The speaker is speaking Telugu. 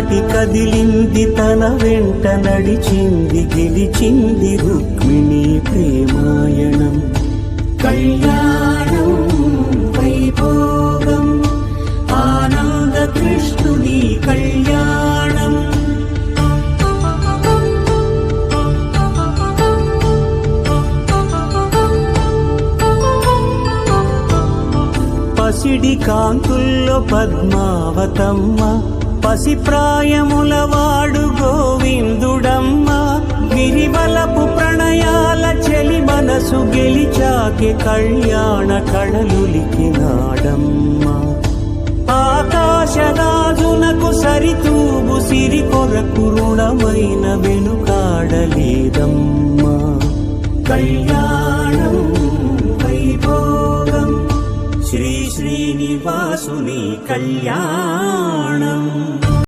దాటి కదిలింది తన వెంట నడిచింది గెలిచింది రుక్మిణీ ప్రేమాయణం. కళ్యాణం వైభోగం ఆనంద కృష్ణుని కళ్యాణం. పసిడి కాంతుల్లో పద్మావతమ్మ పసిప్రాయముల వాడు గోవిందుడమ్మ. గిరివలపు ప్రణయాల చెలి మనసు గెలిచాకే కళ్యాణ కళలులికినాడమ్మ. ఆకాశరాజునకు సరితూబు సిరి కొరకు రుణమైన వెనుకాడలేదమ్మా. కళ్యాణం వైభోగం శ్రీ శ్రీనివాసుని కళ్యాణం.